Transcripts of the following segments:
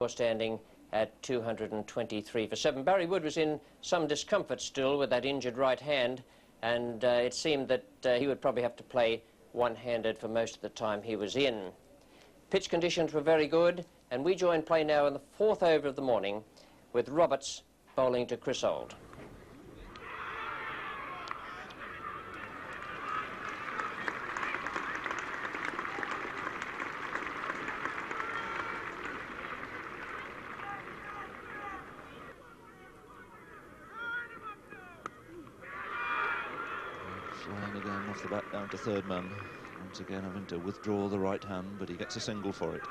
standing at 223 for 7. Barry Wood was in some discomfort still with that injured right hand, and it seemed that he would probably have to play one-handed for most of the time he was in. Pitch conditions were very good, and we join play now in the 4th over of the morning with Roberts bowling to Chris Old. Flying again off the bat down to third man. Once again having to withdraw the right hand, but he gets a single for it.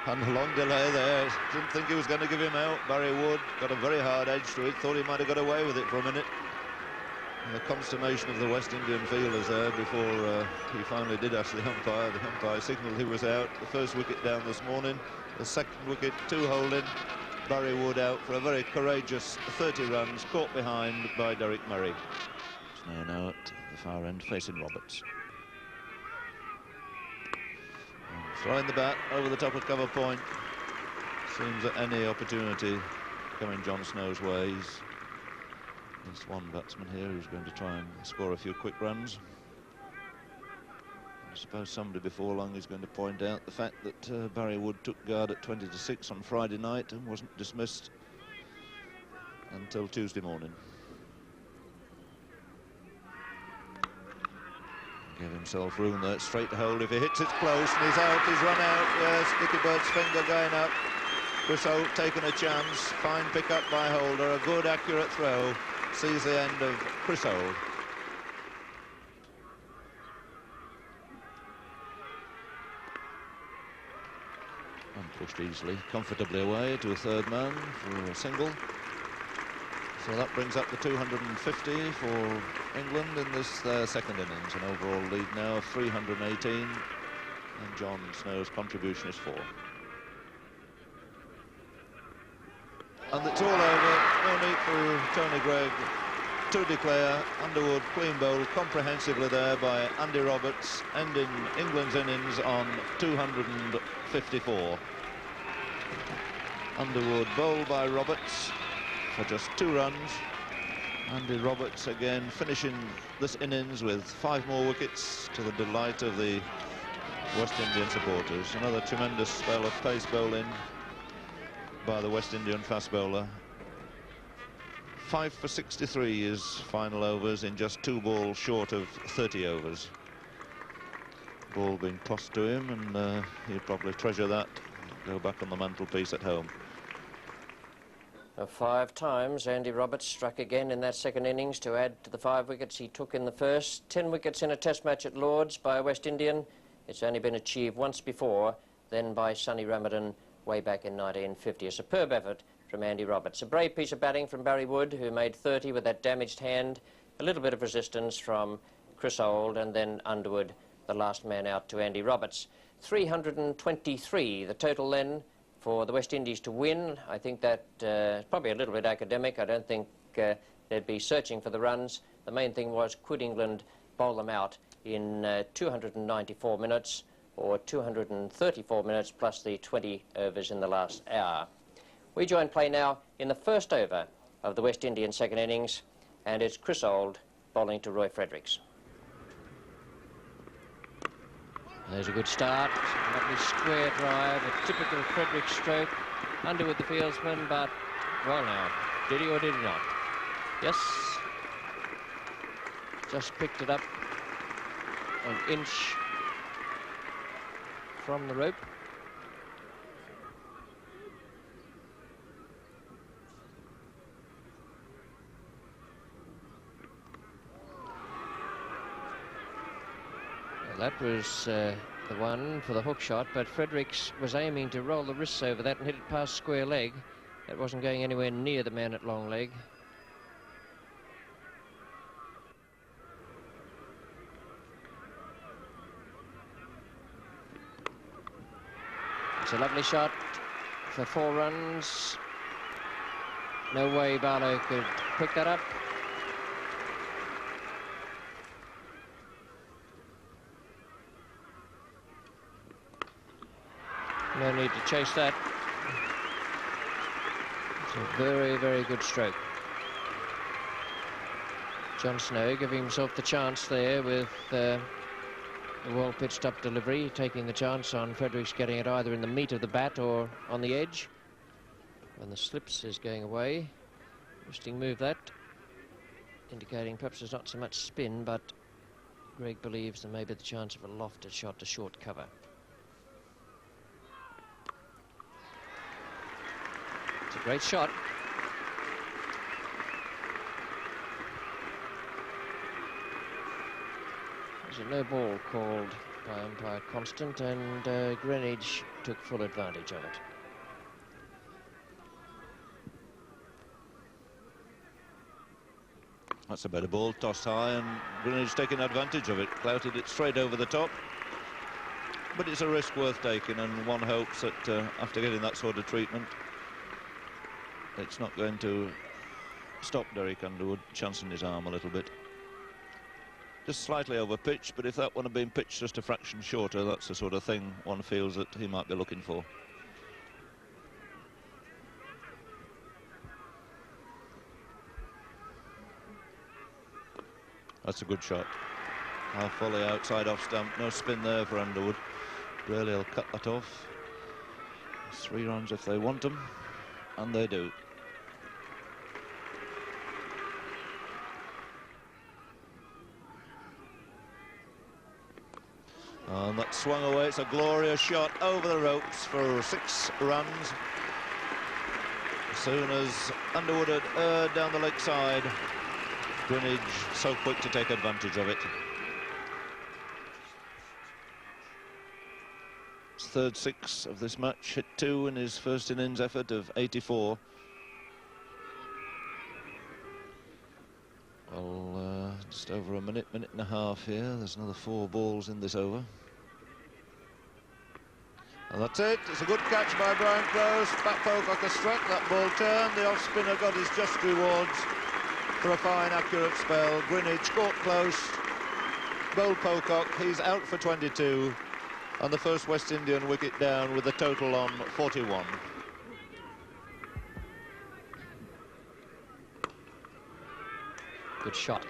And a long delay there. Didn't think he was going to give him out. Barry Wood got a very hard edge to it. Thought he might have got away with it for a minute. And the consternation of the West Indian fielders there before he finally did ask the umpire. The umpire signalled he was out. The first wicket down this morning. The second wicket, 2 holding. Barry Wood out for a very courageous 30 runs, caught behind by Derek Murray. Now at the far end, facing Roberts. And throwing the bat over the top of cover point. Seems that any opportunity coming John Snow's way. There's one batsman here who's going to try and score a few quick runs. I suppose somebody before long is going to point out the fact that Barry Wood took guard at 20 to 6 on Friday night and wasn't dismissed until Tuesday morning. Give himself room there, straight to hold. If he hits it close and he's out, he's run out. Yes, Dickie Bird's finger going up. Chris Holt taking a chance. Fine pick up by Holder, a good accurate throw. Sees the end of Chris Old. And pushed easily, comfortably away to a third man for a single. So that brings up the 250 for England in this second innings. An overall lead now of 318. And John Snow's contribution is 4. And it's all over. No need for Tony Greig to declare. Underwood clean bowl comprehensively there by Andy Roberts, ending England's innings on 254. Underwood bowled by Roberts for just 2 runs. Andy Roberts again finishing this innings with 5 more wickets to the delight of the West Indian supporters. Another tremendous spell of pace bowling by the West Indian fast bowler. 5 for 63 is final overs in just 2 balls short of 30 overs. Ball being tossed to him, and he'll probably treasure that. Go back on the mantelpiece at home. 5 times Andy Roberts struck again in that second innings to add to the 5 wickets he took in the first. 10 wickets in a test match at Lords by a West Indian. It's only been achieved once before, then by Sonny Ramadan way back in 1950. A superb effort from Andy Roberts. A brave piece of batting from Barry Wood, who made 30 with that damaged hand. A little bit of resistance from Chris Old, and then Underwood, the last man out, to Andy Roberts. 323 the total then for the West Indies to win. I think that is probably a little bit academic. I don't think they'd be searching for the runs. The main thing was, could England bowl them out in 294 minutes or 234 minutes plus the 20 overs in the last hour. We join play now in the 1st over of the West Indian second innings, and it's Chris Old bowling to Roy Fredericks. There's a good start, lovely square drive, a typical Fredericks stroke. Underwood the fieldsman, but, well now, did he or did he not? Yes, just picked it up an inch from the rope. Well, that was the one for the hook shot, but Fredericks was aiming to roll the wrists over that and hit it past square leg. That wasn't going anywhere near the man at long leg. It's a lovely shot for 4 runs. No way Barlow could pick that up. No need to chase that. It's a very, very good stroke. John Snow giving himself the chance there with a well-pitched up delivery, taking the chance on Fredericks getting it either in the meat of the bat or on the edge. When the slips is going away. Interesting move that, indicating perhaps there's not so much spin, but Greg believes there may be the chance of a lofted shot to short cover. It's a great shot. There's a no ball called by umpire Constant, and Greenwich took full advantage of it. That's a better ball, tossed high, and Greenwich taking advantage of it, clouted it straight over the top. But it's a risk worth taking, and one hopes that after getting that sort of treatment, it's not going to stop Derek Underwood chancing his arm a little bit. Just slightly over pitch, but if that one had been pitched just a fraction shorter, that's the sort of thing one feels that he might be looking for. That's a good shot. Half volley outside off stump. No spin there for Underwood. Really, he'll cut that off. 3 runs if they want them, and they do. And that swung away. It's a glorious shot over the ropes for 6 runs. As soon as Underwood had erred down the leg side, Greenwich so quick to take advantage of it. His third 6 of this match, hit 2 in his first innings effort of 84. Well, just over a minute and a half here. There's another 4 balls in this over. And that's it. It's a good catch by Brian Close. Pat Pocock has struck. That ball turned. The off-spinner got his just rewards for a fine, accurate spell. Greenwich caught Close. Bowled Pocock. He's out for 22. And the first West Indian wicket down with the total on 41. Good shot.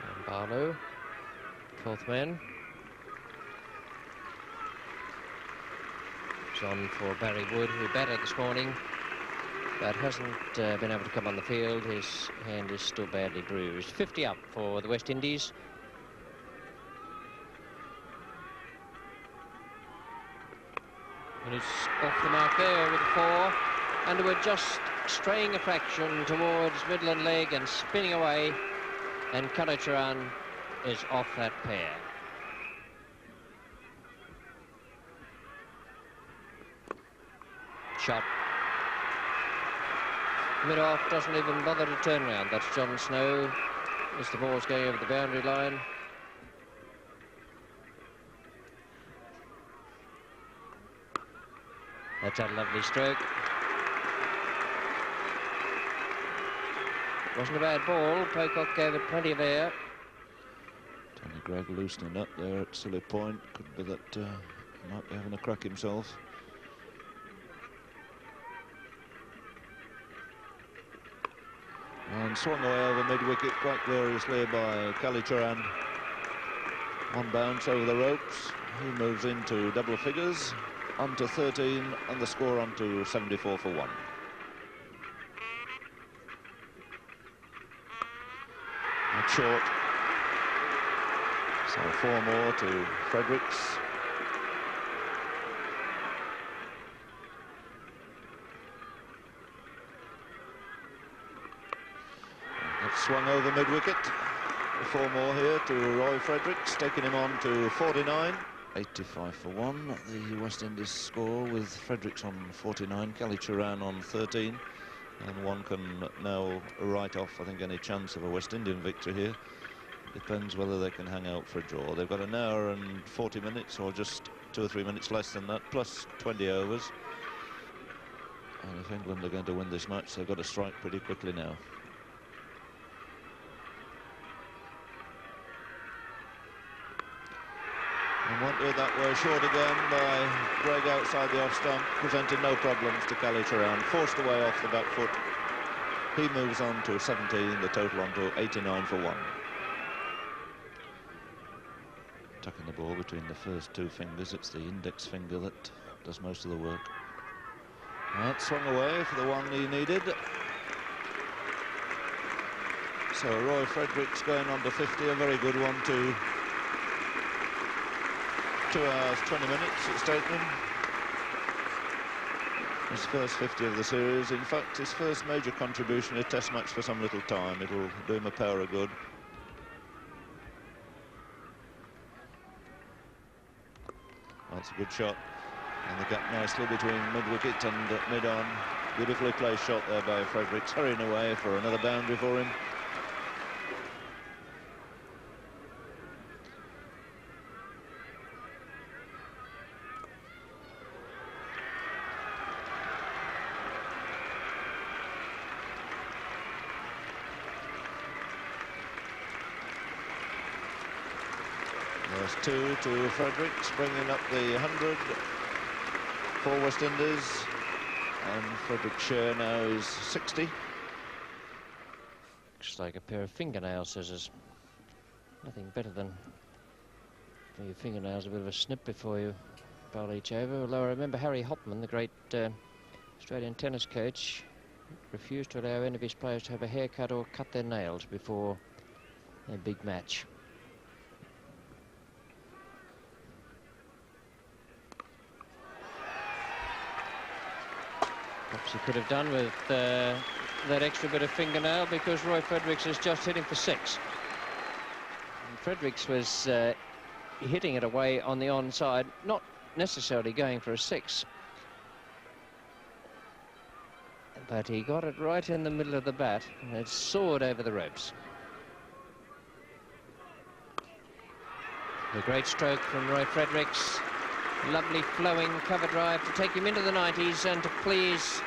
And Barlow, 12th man. It's on for Barry Wood, who batted this morning, but hasn't been able to come on the field. His hand is still badly bruised. 50 up for the West Indies. And he's off the mark there with a 4. Underwood just straying a fraction towards Midland leg and spinning away, and Kalachharan is off that pair. Shot. Mid-off doesn't even bother to turn around. That's John Snow as the ball's going over the boundary line. That's a lovely stroke. Wasn't a bad ball. Pocock gave it plenty of air. Tony Gregg loosening up there at silly point. Could be that he might be having a crack himself. And swung away over mid-wicket quite gloriously by Kalachharan. One bounce over the ropes. He moves into double figures, onto 13, and the score onto 74 for 1. Not short. So 4 more to Fredericks. Swung over mid-wicket. 4 more here to Roy Fredericks, taking him on to 49. 85 for 1, the West Indies score with Fredericks on 49, Kalachharan on 13. And one can now write off, I think, any chance of a West Indian victory here. Depends whether they can hang out for a draw. They've got an hour and 40 minutes, or just 2 or 3 minutes less than that, plus 20 overs. And if England are going to win this match, they've got to strike pretty quickly now. And went with that way short again by Greg outside the off stump, presented no problems to Kallicharran, forced away off the back foot. He moves on to 17, the total on to 89 for 1. Tucking the ball between the first 2 fingers, it's the index finger that does most of the work. That swung away for the one he needed. So Roy Fredericks going on to 50, a very good one too. 2 hours, 20 minutes it's taken. His first 50 of the series. In fact, his first major contribution, a test match for some little time. It'll do him a power of good. That's a good shot. And the gap nicely between mid-wicket and mid-on. Beautifully placed shot there by Fredericks, hurrying away for another boundary for him. There's 2 to Fredericks, bringing up the 100 for West Indies. And Fredericks' share now is 60. Looks like a pair of fingernail scissors. Nothing better than for your fingernails a bit of a snip before you bowl each over. Although I remember Harry Hopman, the great Australian tennis coach, refused to allow any of his players to have a haircut or cut their nails before a big match. Perhaps he could have done with that extra bit of fingernail, because Roy Fredericks is just hitting for 6. And Fredericks was hitting it away on the onside, not necessarily going for a 6. But he got it right in the middle of the bat, and it soared over the ropes. A great stroke from Roy Fredericks. Lovely flowing cover drive to take him into the 90s and to please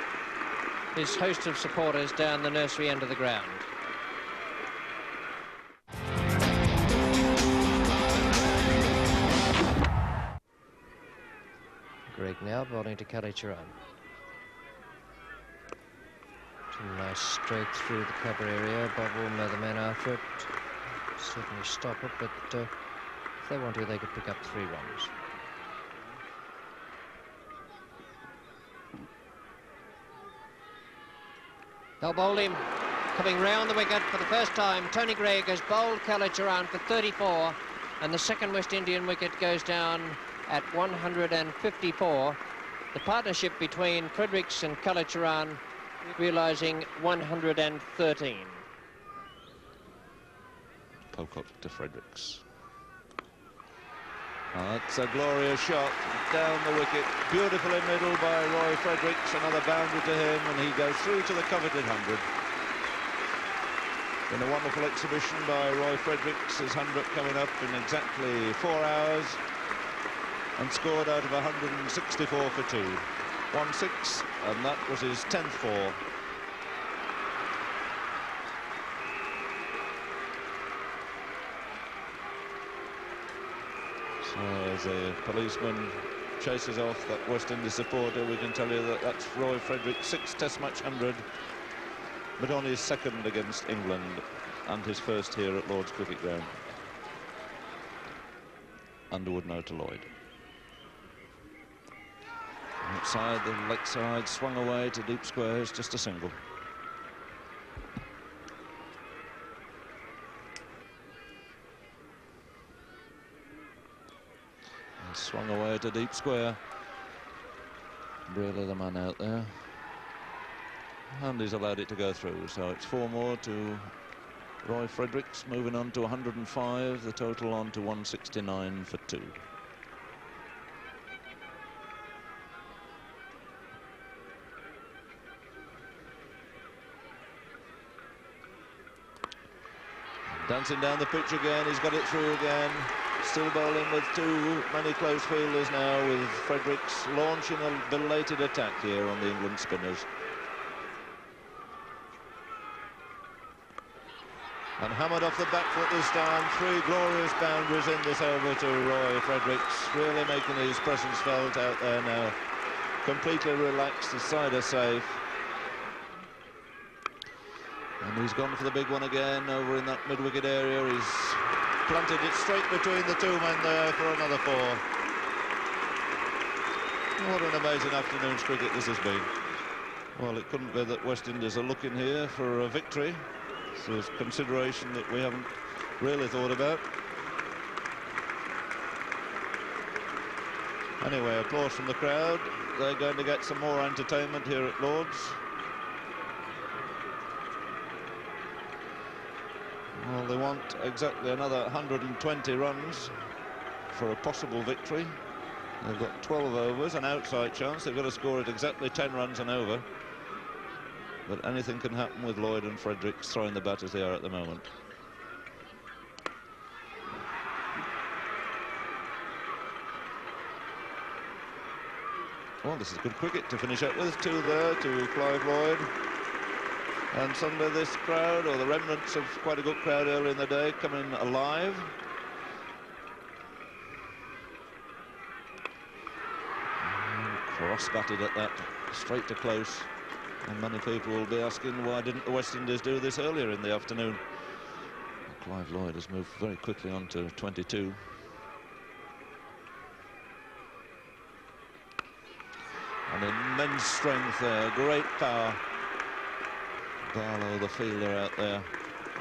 his host of supporters down the nursery end of the ground. Greg now bowling to Kallicharran. Nice stroke through the cover area. Bob Woolmer, the man after it, certainly stop it, but if they want to, they could pick up 3 runs. They'll bowl him. Coming round the wicket for the first time, Tony Greig has bowled Kallicharran for 34, and the second West Indian wicket goes down at 154. The partnership between Fredericks and Kallicharran realising 113. Pocock to Fredericks. That's a glorious shot down the wicket, beautifully middle by Roy Fredericks, another boundary to him, and he goes through to the coveted 100. In a wonderful exhibition by Roy Fredericks, his 100 coming up in exactly 4 hours, and scored out of 164 for 2. 1-6, and that was his 10th 4. So as a policeman chases off that West Indies supporter, we can tell you that that's Roy Fredericks' 6th Test match 100, but only his 2nd against England, and his first here at Lord's Cricket Ground. Underwood now to Lloyd. Outside the leg side, swung away to deep squares, just a single. And swung away to deep square. Really the man out there. And he's allowed it to go through, so it's 4 more to Roy Fredericks, moving on to 105, the total on to 169 for 2. Dancing down the pitch again, he's got it through again. Still bowling with too many close fielders now, with Fredericks launching a belated attack here on the England spinners. And hammered off the back foot this time. 3 glorious boundaries in this over to Roy Fredericks, really making his presence felt out there now. Completely relaxed, his side are safe. And he's gone for the big one again over in that mid-wicket area. He's planted it straight between the 2 men there for another 4. What an amazing afternoon's cricket this has been. Well, it couldn't be that West Indies are looking here for a victory. So there's consideration that we haven't really thought about. Anyway, applause from the crowd. They're going to get some more entertainment here at Lord's. Well, they want exactly another 120 runs for a possible victory. They've got 12 overs, an outside chance. They've got to score at exactly 10 runs and over. But anything can happen with Lloyd and Fredericks throwing the bat as they are at the moment. Well, this is good cricket to finish up with. 2 there to Clive Lloyd. And suddenly this crowd, or the remnants of quite a good crowd earlier in the day, coming alive. Cross-batted at that, straight to close. And many people will be asking, why didn't the West Indies do this earlier in the afternoon? Well, Clive Lloyd has moved very quickly on to 22. An immense strength there, great power. Barlow, the fielder out there,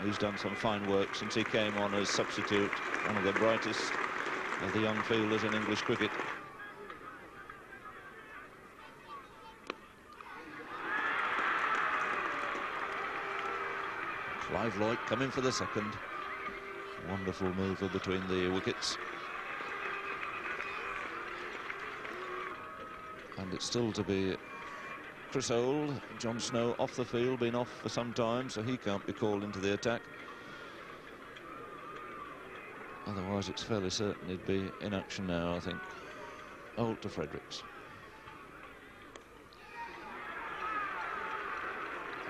he's done some fine work since he came on as substitute. One of the brightest of the young fielders in English cricket. Clive Lloyd coming for the second. Wonderful mover between the wickets. And it's still to be Chris Old. John Snow off the field, been off for some time, so he can't be called into the attack. Otherwise, it's fairly certain he'd be in action now, I think. Old to Fredericks.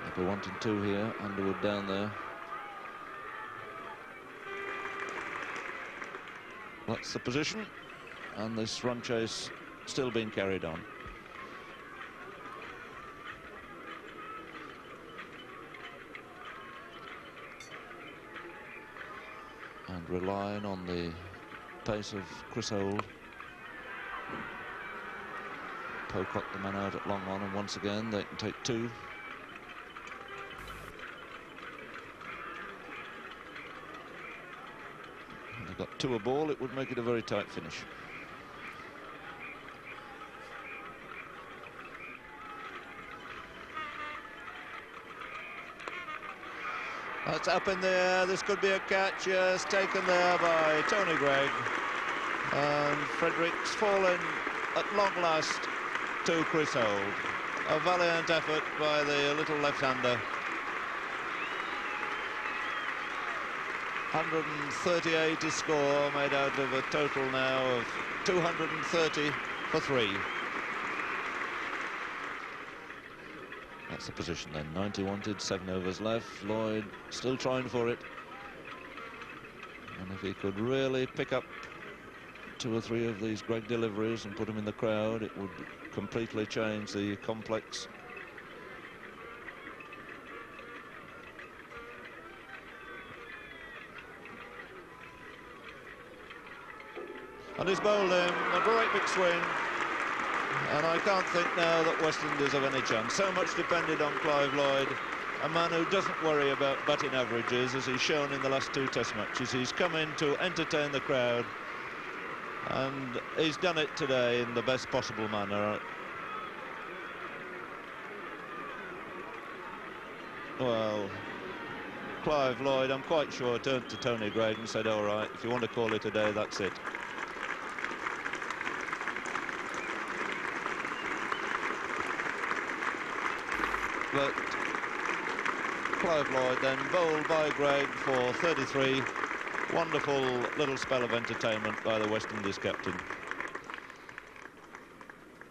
They'll be wanting 2 here, Underwood down there. That's the position, and this run chase still being carried on. And relying on the pace of Chris Old. Pocock the man out at long on, and once again they can take 2. And they've got 2 a ball, it would make it a very tight finish. That's up in the air. This could be a catch. Yes, taken there by Tony Greig. And Fredericks fallen at long last to Chris Old. A valiant effort by the little left-hander. 138 is score, made out of a total now of 230 for 3. That's the position then. 90 wanted, 7 overs left. Lloyd still trying for it. And if he could really pick up 2 or 3 of these Greig deliveries and put them in the crowd, it would completely change the complex. And he's bowled him a great big swing. And I can't think now that West Indies have any chance. So much depended on Clive Lloyd, a man who doesn't worry about batting averages, as he's shown in the last 2 test matches. He's come in to entertain the crowd, and he's done it today in the best possible manner. Well, Clive Lloyd, I'm quite sure, turned to Tony Greig and said, all right, if you want to call it a day, that's it. But Clive Lloyd then bowled by Gregg for 33. Wonderful little spell of entertainment by the West Indies captain.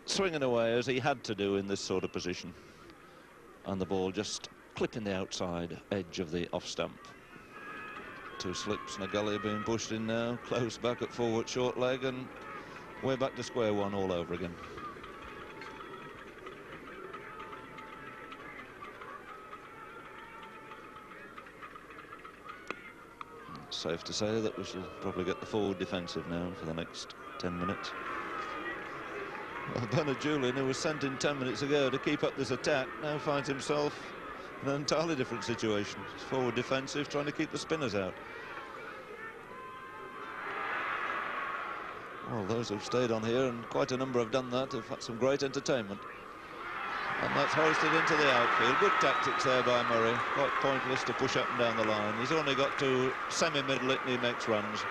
Swinging away as he had to do in this sort of position. And the ball just clipping the outside edge of the off stump. 2 slips and a gully being pushed in now. Close back at forward short leg, and we're back to square one all over again. Safe to say that we shall probably get the forward defensive now for the next 10 minutes. Well, Bernard Julian, who was sent in 10 minutes ago to keep up this attack, now finds himself in an entirely different situation. He's forward defensive, trying to keep the spinners out. Well, those who've stayed on here, and quite a number have done that, have had some great entertainment. And that's hoisted into the outfield. Good tactics there by Murray. Quite pointless to push up and down the line. He's only got to semi-middle it and he makes runs.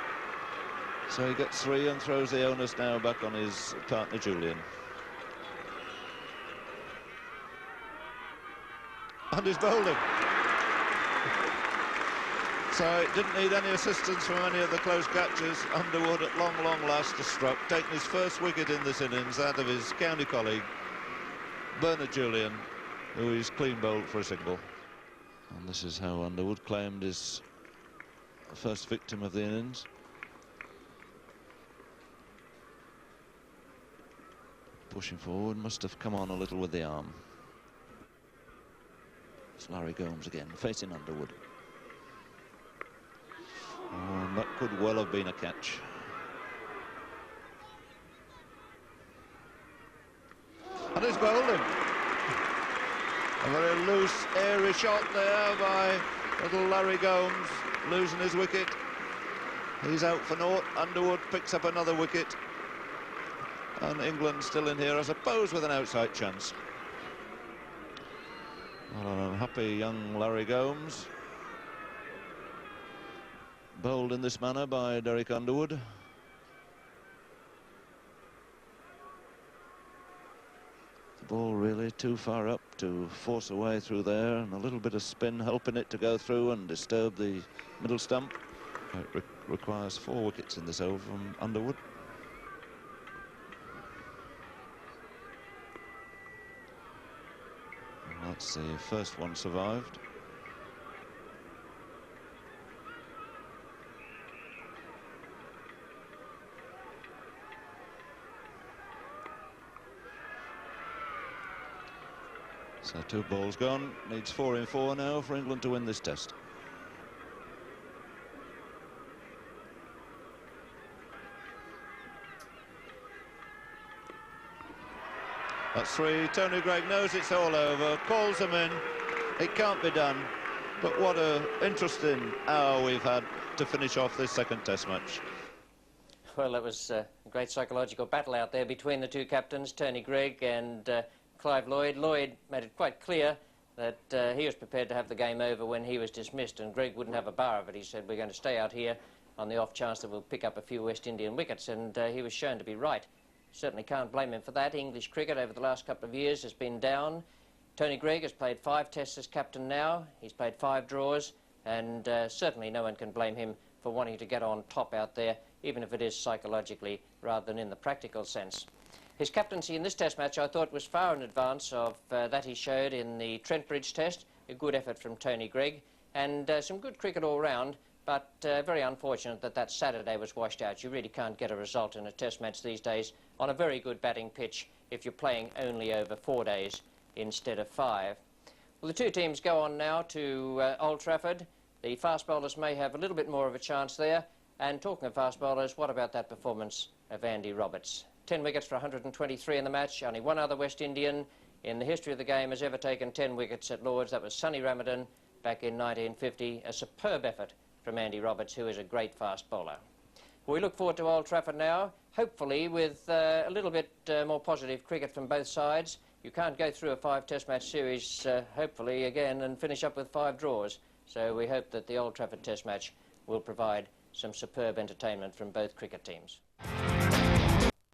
So he gets 3 and throws the onus now back on his partner Julian. And he's bowling. So it didn't need any assistance from any of the close catches. Underwood at long last has struck, taking his first wicket in this innings, that of his county colleague Bernard Julian, who is clean bowled for a single. And this is how Underwood claimed his first victim of the innings. Pushing forward, must have come on a little with the arm. It's Larry Gomes again, facing Underwood. Oh, and that could well have been a catch. And he's bowling. A very loose, airy shot there by little Larry Gomes, losing his wicket. He's out for naught. Underwood picks up another wicket. And England still in here, I suppose, with an outside chance. Well, an unhappy young Larry Gomes. Bowled in this manner by Derek Underwood. The ball really too far up to force a way through there, and a little bit of spin helping it to go through and disturb the middle stump. It requires 4 wickets in this over from Underwood. And that's the first one survived. So 2 balls gone, needs 4 in 4 now for England to win this test. That's 3, Tony Gregg knows it's all over, calls them in, it can't be done. But what an interesting hour we've had to finish off this second test match. Well, it was a great psychological battle out there between the 2 captains, Tony Gregg and Clive Lloyd. Lloyd made it quite clear that he was prepared to have the game over when he was dismissed, and Gregg wouldn't have a bar of it. He said, we're going to stay out here on the off chance that we'll pick up a few West Indian wickets, and he was shown to be right. Certainly can't blame him for that. English cricket over the last couple of years has been down. Tony Gregg has played 5 tests as captain now. He's played 5 draws, and certainly no one can blame him for wanting to get on top out there, even if it is psychologically rather than in the practical sense. His captaincy in this test match, I thought, was far in advance of that he showed in the Trent Bridge test. A good effort from Tony Gregg, and some good cricket all round, but very unfortunate that that Saturday was washed out. You really can't get a result in a test match these days on a very good batting pitch if you're playing only over 4 days instead of 5. Well, the 2 teams go on now to Old Trafford. The fast bowlers may have a little bit more of a chance there. And talking of fast bowlers, what about that performance of Andy Roberts? 10 wickets for 123 in the match. Only 1 other West Indian in the history of the game has ever taken 10 wickets at Lord's. That was Sonny Ramadan back in 1950. A superb effort from Andy Roberts, who is a great fast bowler. We look forward to Old Trafford now, hopefully with a little bit more positive cricket from both sides. You can't go through a 5 test match series, hopefully, again, and finish up with 5 draws. So we hope that the Old Trafford test match will provide some superb entertainment from both cricket teams.